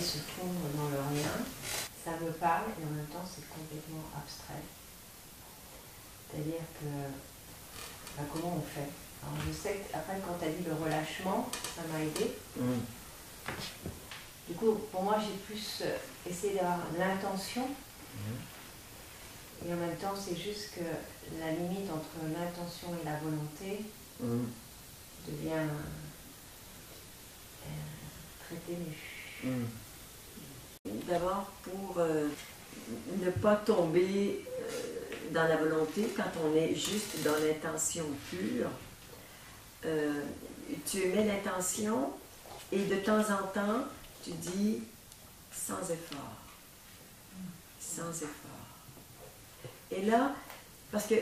aller se fondre dans le rien, ça me parle et en même temps c'est complètement abstrait. C'est-à-dire que, ben, comment on fait? Alors je sais qu'après quand tu as dit le relâchement, ça m'a aidé. Du coup, pour moi, j'ai plus essayé d'avoir l'intention. Et en même temps, c'est juste que la limite entre l'intention et la volonté devient très ténue. D'abord, pour ne pas tomber dans la volonté, quand on est juste dans l'intention pure, tu mets l'intention et de temps en temps, tu dis sans effort. Sans effort. Et là, parce que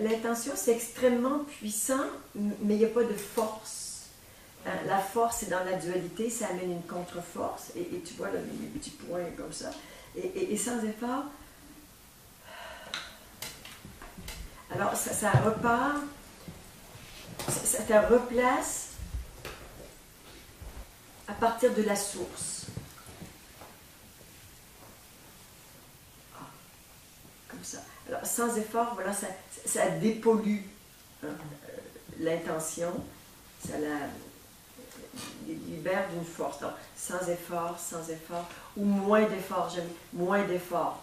l'intention, c'est extrêmement puissant, mais il n'y a pas de force. La force, c'est dans la dualité, ça amène une contre-force, et tu vois là, les petits points comme ça. Et sans effort, alors ça repart, ça te replace à partir de la source. Comme ça. Alors, sans effort, voilà, ça dépollue l'intention, ça la libère d'une force. Donc, sans effort, ou moins d'effort, j'aime moins d'effort,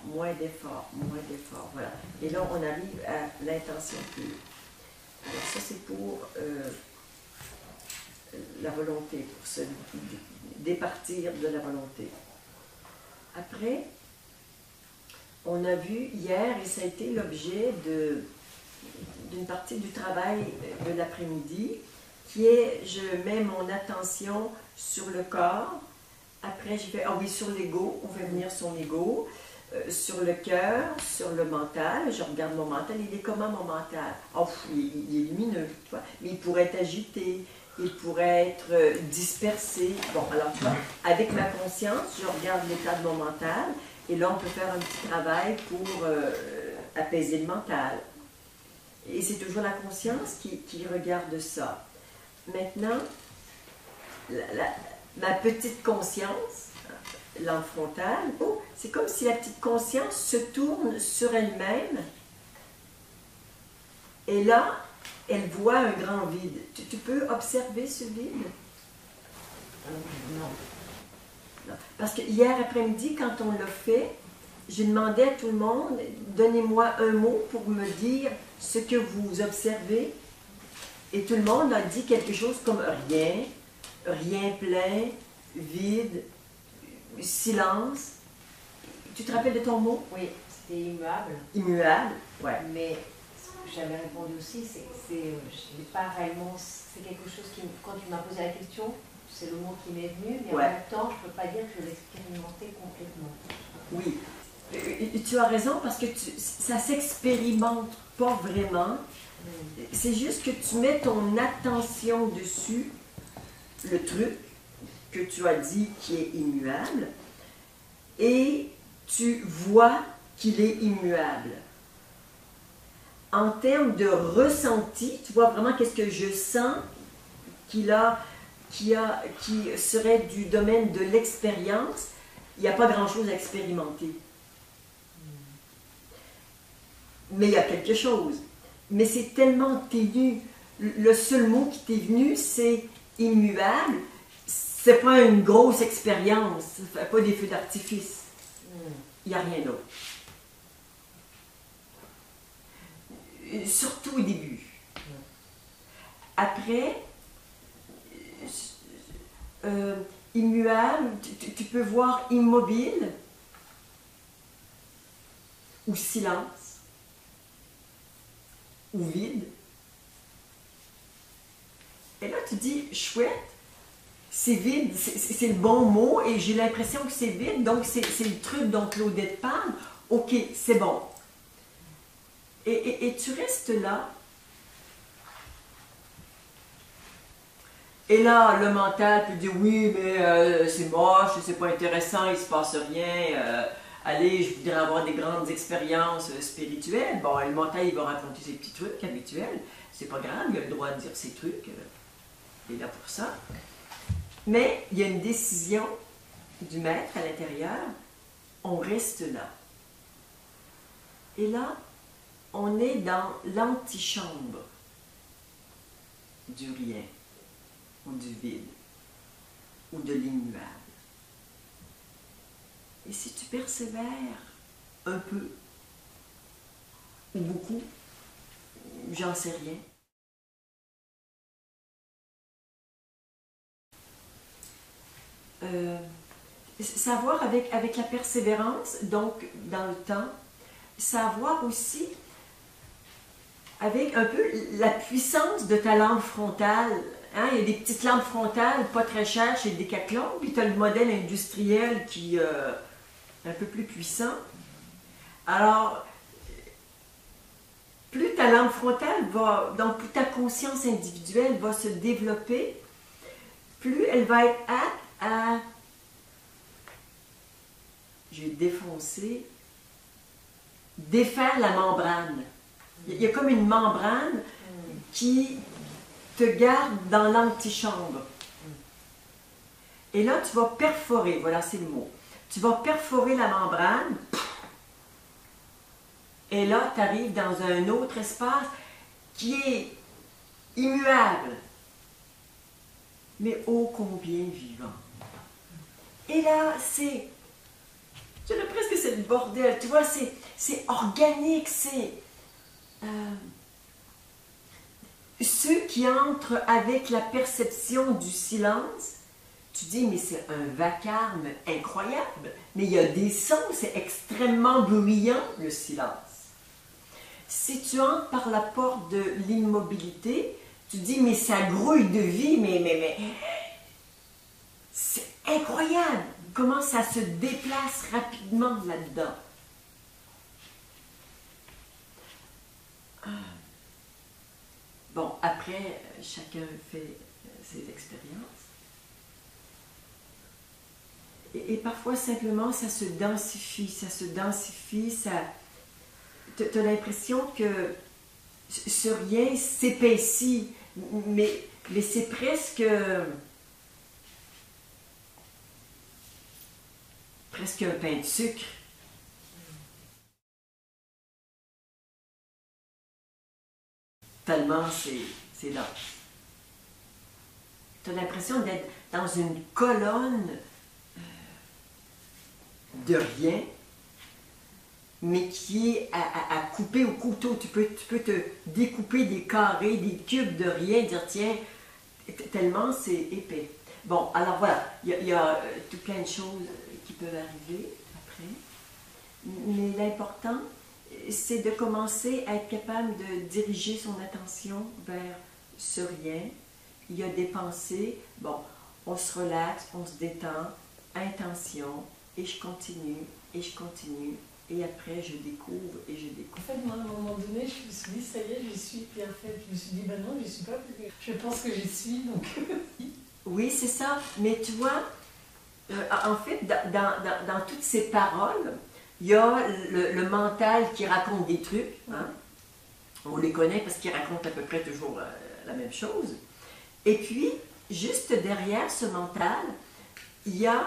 voilà. Et là, on arrive à l'intention pure. Alors, ça, c'est pour la volonté, pour se départir de la volonté. Après, on a vu hier, et ça a été l'objet d'une partie du travail de l'après-midi, qui est, je mets mon attention sur le corps, après je fais, ah oui, sur l'ego, on fait venir son ego, sur le cœur, sur le mental, je regarde mon mental, il est comment mon mental? Oh, il est lumineux, tu vois, mais il pourrait être agité, il pourrait être dispersé. Bon, alors tu vois, avec ma conscience, je regarde l'état de mon mental, et là on peut faire un petit travail pour apaiser le mental. Et c'est toujours la conscience qui regarde ça. Maintenant, ma petite conscience, l'âme frontale, oh, c'est comme si la petite conscience se tourne sur elle-même, et là, elle voit un grand vide. Tu peux observer ce vide? Non. Non. Parce que hier après-midi, quand on l'a fait, j'ai demandé à tout le monde, donnez-moi un mot pour me dire ce que vous observez. Et tout le monde a dit quelque chose comme rien, rien plein, vide, silence. Tu te rappelles de ton mot? Oui, c'était immuable. Immuable, ouais. Mais ce que j'avais répondu aussi, c'est que je n'ai pas réellement. C'est quelque chose qui, quand tu m'as posé la question, c'est le mot qui m'est venu, mais ouais. En même temps, je ne peux pas dire que je l'ai expérimenté complètement. Oui, tu as raison parce que ça ne s'expérimente pas vraiment. C'est juste que tu mets ton attention dessus, le truc que tu as dit qui est immuable, et tu vois qu'il est immuable. En termes de ressenti, tu vois vraiment qu'est-ce que je sens qui serait du domaine de l'expérience. Il n'y a pas grand-chose à expérimenter. Mais il y a quelque chose. Mais c'est tellement ténu. Le seul mot qui t'est venu, c'est immuable. C'est pas une grosse expérience. Ça fait pas des feux d'artifice. Il n'y a rien d'autre. Surtout au début. Après, immuable, tu peux voir immobile ou silence ou vide. Et là, tu dis, chouette, c'est vide, c'est le bon mot, et j'ai l'impression que c'est vide, donc c'est le truc dont Claudette parle. Ok, c'est bon. Et tu restes là. Et là, le mental peut dire, oui, mais c'est moche, c'est pas intéressant, il se passe rien. Allez, je voudrais avoir des grandes expériences spirituelles. Bon, le mental, il va raconter ses petits trucs habituels. C'est pas grave, il a le droit de dire ses trucs. Il est là pour ça. Mais il y a une décision du maître à l'intérieur, on reste là. Et là, on est dans l'antichambre du rien, ou du vide, ou de l'immuable. Et si tu persévères un peu, ou beaucoup, j'en sais rien. Savoir avec la persévérance, donc dans le temps, savoir aussi avec un peu la puissance de ta lampe frontale. Hein? Il y a des petites lampes frontales pas très chères chez Decathlon, puis tu as le modèle industriel qui est un peu plus puissant. Alors, plus ta lampe frontale va, donc plus ta conscience individuelle va se développer, plus elle va être apte à, j'ai défoncé, défaire la membrane. Il y a comme une membrane qui te garde dans l'antichambre. Et là, tu vas perforer, voilà, c'est le mot. Tu vas perforer la membrane, et là, tu arrives dans un autre espace qui est immuable, mais ô combien vivant. Et là, c'est, je dirais presque c'est le bordel, tu vois, c'est organique, c'est... ceux qui entrent avec la perception du silence, tu dis, mais c'est un vacarme incroyable, mais il y a des sons, c'est extrêmement bruyant, le silence. Si tu entres par la porte de l'immobilité, tu dis, mais ça grouille de vie, mais c'est incroyable, comment ça se déplace rapidement là-dedans. Bon, après, chacun fait ses expériences. Et parfois, simplement, ça se densifie, tu as l'impression que ce rien s'épaissit, mais c'est presque un pain de sucre. Tellement c'est dense. Tu as l'impression d'être dans une colonne de rien, mais qui est à couper au couteau. Tu peux te découper des carrés, des cubes de rien, dire tiens, tellement c'est épais. Bon, alors voilà, il y a tout plein de choses qui peuvent arriver après, mais l'important, c'est de commencer à être capable de diriger son attention vers ce rien. Il y a des pensées, bon, on se relaxe, on se détend, intention, et je continue, et après je découvre, et je découvre. En fait, moi, à un moment donné, je me suis dit, ça y est, j'y suis, puis en fait, je me suis dit, ben non, j'y suis pas, parce que je pense que j'y suis, donc... Oui, c'est ça, mais tu vois, en fait, dans toutes ces paroles, il y a le mental qui raconte des trucs, hein? On les connaît parce qu'ils racontent à peu près toujours la même chose. Et puis, juste derrière ce mental, il y a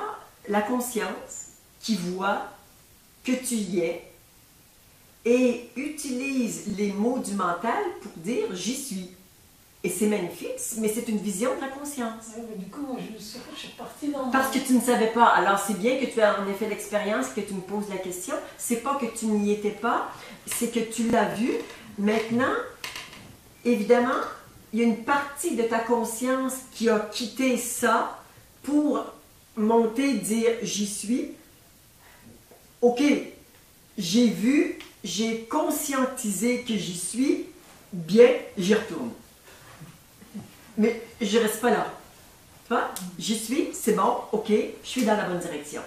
la conscience qui voit que tu y es et utilise les mots du mental pour dire « j'y suis ». Et c'est magnifique, mais c'est une vision de la conscience. Ouais, mais du coup, moi, je suis repartie dans... Parce que tu ne savais pas. Alors, c'est bien que tu aies en effet l'expérience, que tu me poses la question. C'est pas que tu n'y étais pas, c'est que tu l'as vu. Maintenant, évidemment, il y a une partie de ta conscience qui a quitté ça pour monter, dire « j'y suis ». Ok, j'ai vu, j'ai conscientisé que j'y suis, bien, j'y retourne. Mais je reste pas là. Tu vois, j'y suis, c'est bon, ok, je suis dans la bonne direction.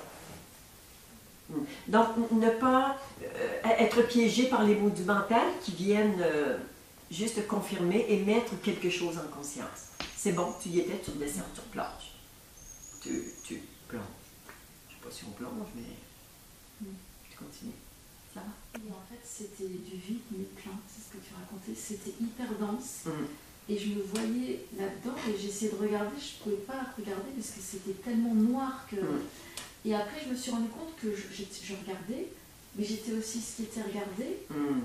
Donc, ne pas être piégé par les mots du mental qui viennent juste confirmer et mettre quelque chose en conscience. C'est bon, tu y étais, tu descends, tu replonges. Tu plonges. Je ne sais pas si on plonge, mais tu continues. Ça va? Et en fait, c'était du vide, mais plein, c'est ce que tu racontais. C'était hyper dense. Et je me voyais là-dedans et j'essayais de regarder, je ne pouvais pas regarder parce que c'était tellement noir que... Et après, je me suis rendu compte que je regardais, mais j'étais aussi ce qui était regardé.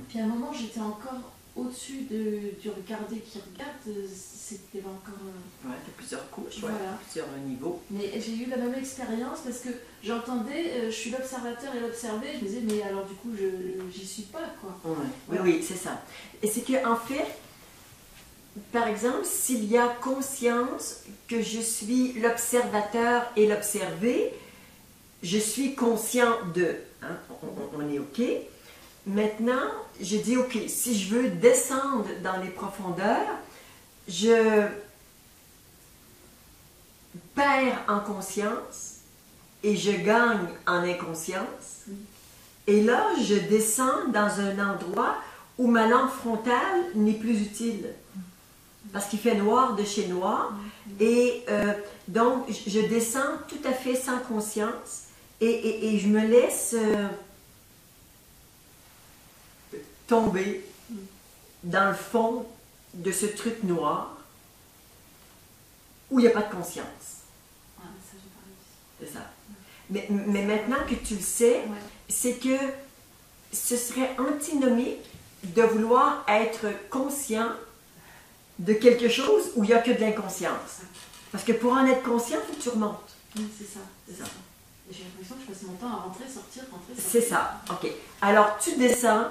Puis à un moment, j'étais encore au-dessus du regarder qui regarde, c'était encore... Ouais, il y a plusieurs couches, voilà. Plusieurs niveaux. Mais j'ai eu la même expérience parce que j'entendais, je suis l'observateur et l'observé, je me disais, mais alors du coup, j'y suis pas, quoi. Ouais. Voilà. Oui, c'est ça. Et c'est qu'en fait, par exemple, s'il y a conscience que je suis l'observateur et l'observé, je suis conscient de, hein, on est OK. Maintenant, je dis OK, si je veux descendre dans les profondeurs, je perds en conscience et je gagne en inconscience. Et là, je descends dans un endroit où ma lampe frontale n'est plus utile. Parce qu'il fait noir de chez noir. Et donc, je descends tout à fait sans conscience et je me laisse tomber dans le fond de ce truc noir où il n'y a pas de conscience. Ah, ça, j'ai pas réussi. C'est ça. Mais maintenant que tu le sais, c'est que ce serait antinomique de vouloir être conscient de quelque chose où il n'y a que de l'inconscience. Parce que pour en être conscient, il faut que tu remontes. Oui, c'est ça. Et j'ai l'impression que je passe mon temps à rentrer, sortir, rentrer, sortir. C'est ça, OK. Alors tu descends,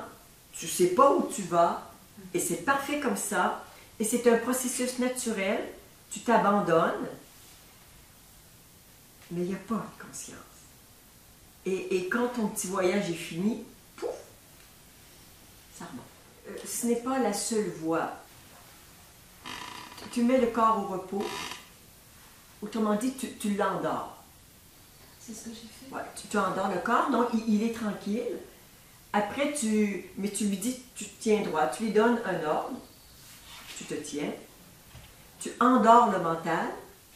tu ne sais pas où tu vas, et c'est parfait comme ça, et c'est un processus naturel, tu t'abandonnes, mais il n'y a pas de conscience. Et quand ton petit voyage est fini, pouf, ça remonte. Ce n'est pas la seule voie. Tu mets le corps au repos, autrement dit, tu l'endors. C'est ce que j'ai fait. Ouais, tu endors le corps, donc il est tranquille. Après, mais tu lui dis, tu te tiens droit, tu lui donnes un ordre, tu te tiens, tu endors le mental,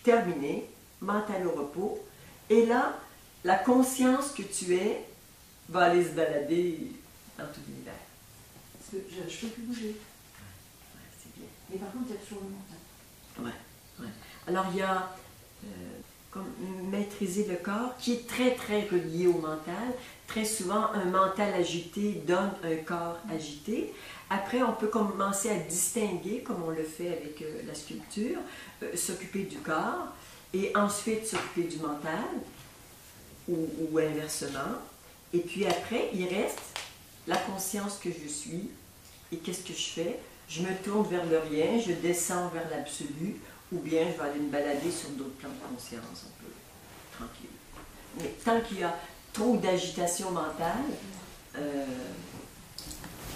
terminé, mental au repos, et là, la conscience que tu es va aller se balader dans tout l'univers. Parce que je ne peux plus bouger. Ouais, c'est bien. Mais par contre, il y a toujours le mental. Ouais. Alors, il y a comme maîtriser le corps qui est très, très relié au mental. Très souvent, un mental agité donne un corps agité. Après, on peut commencer à distinguer, comme on le fait avec la sculpture, s'occuper du corps et ensuite s'occuper du mental ou inversement. Et puis après, il reste la conscience que je suis et qu'est-ce que je fais. Je me tourne vers le rien, je descends vers l'absolu, ou bien je vais aller me balader sur d'autres plans de conscience, un peu tranquille. Mais tant qu'il y a trop d'agitation mentale,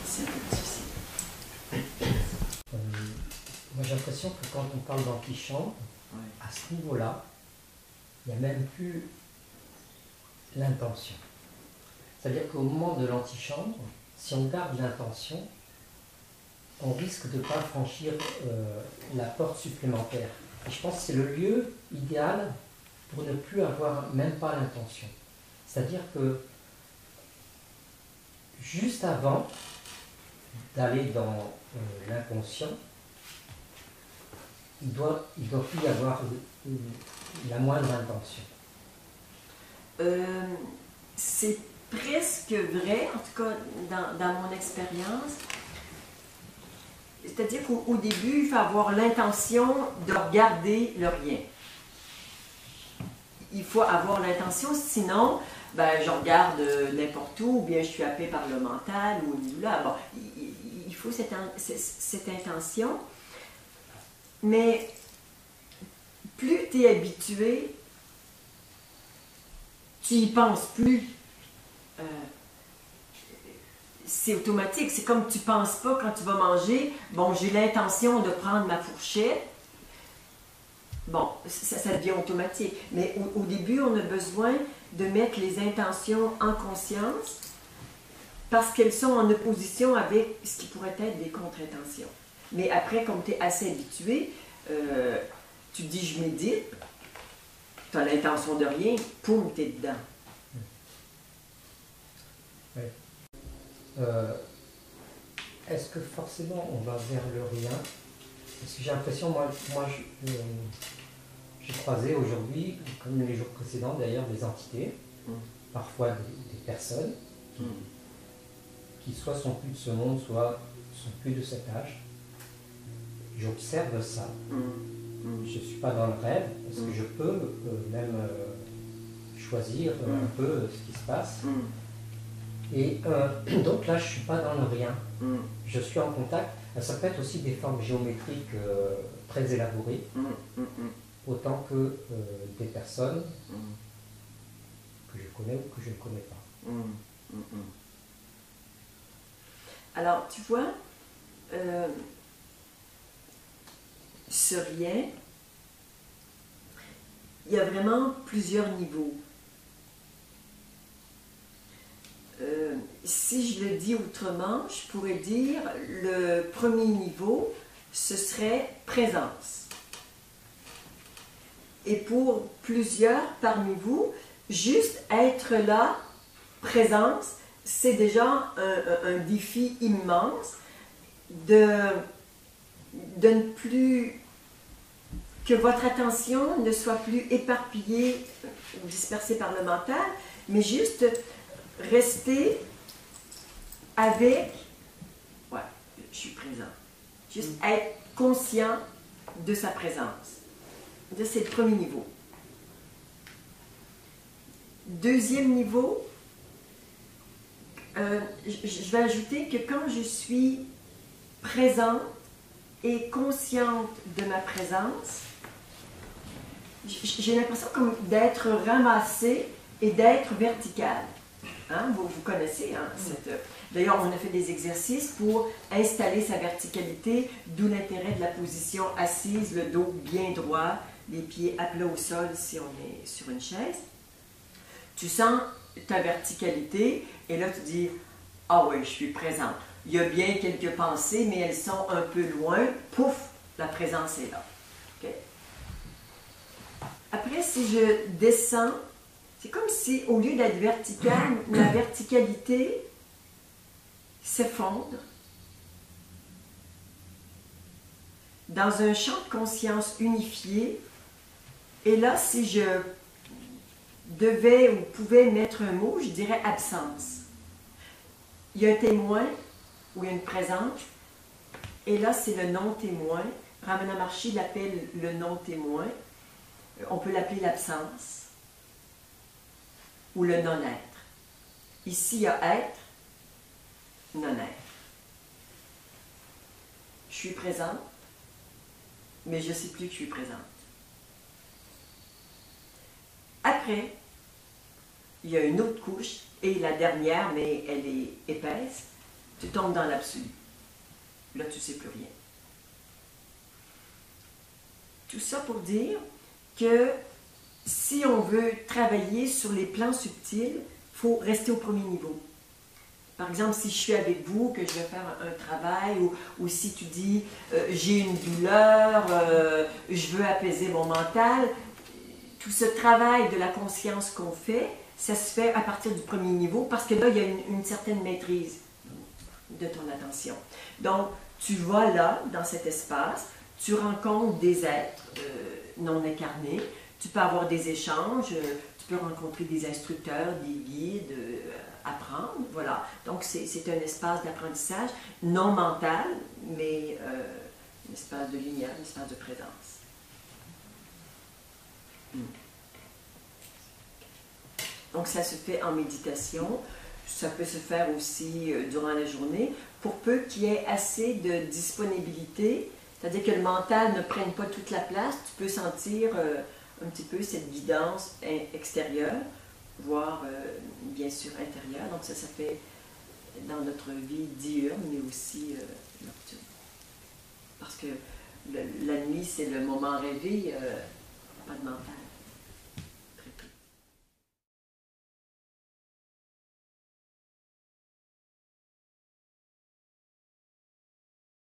c'est un peu difficile. Moi j'ai l'impression que quand on parle d'antichambre, à ce niveau-là, il n'y a même plus l'intention. C'est-à-dire qu'au moment de l'antichambre, si on garde l'intention, on risque de ne pas franchir la porte supplémentaire. Et je pense que c'est le lieu idéal pour ne plus avoir même pas l'intention. C'est-à-dire que juste avant d'aller dans l'inconscient, il doit plus y avoir la moindre intention. C'est presque vrai, en tout cas dans mon expérience. C'est-à-dire qu'au début, il faut avoir l'intention de regarder le rien. Il faut avoir l'intention, sinon, je regarde n'importe où, ou bien je suis happé par le mental, ou là. Bon, il faut cette intention. Mais plus tu es habitué, tu n'y penses plus. C'est automatique, c'est comme tu ne penses pas quand tu vas manger, bon, j'ai l'intention de prendre ma fourchette, bon, ça devient automatique. Mais au début, on a besoin de mettre les intentions en conscience parce qu'elles sont en opposition avec ce qui pourrait être des contre-intentions. Mais après, comme tu es assez habitué, tu te dis je médite, tu as l'intention de rien, poum, tu es dedans. Oui. Est-ce que forcément on va vers le rien? Parce que j'ai l'impression, moi j'ai croisé aujourd'hui, comme les jours précédents d'ailleurs, des entités parfois des personnes qui soit sont plus de ce monde, soit sont plus de cet âge. J'observe ça. Je ne suis pas dans le rêve, parce que je peux même choisir un peu ce qui se passe. Et donc là, je ne suis pas dans le rien. Je suis en contact. Ça peut être aussi des formes géométriques très élaborées, autant que des personnes que je connais ou que je ne connais pas. Alors, tu vois, ce rien, il y a vraiment plusieurs niveaux. Si je le dis autrement, je pourrais dire le premier niveau, ce serait présence. Et pour plusieurs parmi vous, juste être là, présence, c'est déjà un défi immense de ne plus, que votre attention ne soit plus éparpillée ou dispersée par le mental, mais juste rester avec, ouais, je suis présent, juste être conscient de sa présence. C'est le premier niveau. Deuxième niveau, je vais ajouter que quand je suis présente et consciente de ma présence, j'ai l'impression comme d'être ramassée et d'être verticale. Hein? Vous connaissez, hein, d'ailleurs, on a fait des exercices pour installer sa verticalité, d'où l'intérêt de la position assise, le dos bien droit, les pieds à plat au sol si on est sur une chaise. Tu sens ta verticalité et là tu dis « Ah oui, je suis présente. Il y a bien quelques pensées, mais elles sont un peu loin. Pouf, la présence est là. Okay? » Après, si je descends, c'est comme si, au lieu d'être verticale, la verticalité s'effondre dans un champ de conscience unifié. Et là, si je devais ou pouvais mettre un mot, je dirais absence. Il y a un témoin ou il y a une présence, et là, c'est le non-témoin. Ramana Maharshi l'appelle le non-témoin. On peut l'appeler l'absence ou le non-être. Ici, il y a être, non-être. Je suis présente, mais je ne sais plus que je suis présente. Après, il y a une autre couche, et la dernière, mais elle est épaisse, tu tombes dans l'absolu. Là, tu ne sais plus rien. Tout ça pour dire que si on veut travailler sur les plans subtils, il faut rester au premier niveau. Par exemple, si je suis avec vous, que je vais faire un travail, ou si tu dis j'ai une douleur, je veux apaiser mon mental, tout ce travail de la conscience qu'on fait, ça se fait à partir du premier niveau parce que là, il y a une certaine maîtrise de ton attention. Donc, tu vas là, dans cet espace, tu rencontres des êtres non incarnés, tu peux avoir des échanges, tu peux rencontrer des instructeurs, des guides, apprendre, voilà. Donc, c'est un espace d'apprentissage non mental, mais un espace de lumière, un espace de présence. Donc, ça se fait en méditation. Ça peut se faire aussi durant la journée, pour peu qu'il y ait assez de disponibilité, c'est-à-dire que le mental ne prenne pas toute la place. Tu peux sentir un petit peu cette guidance extérieure, voire bien sûr intérieure. Donc, ça fait dans notre vie diurne, mais aussi nocturne. Parce que la nuit, c'est le moment rêvé, pas de mental.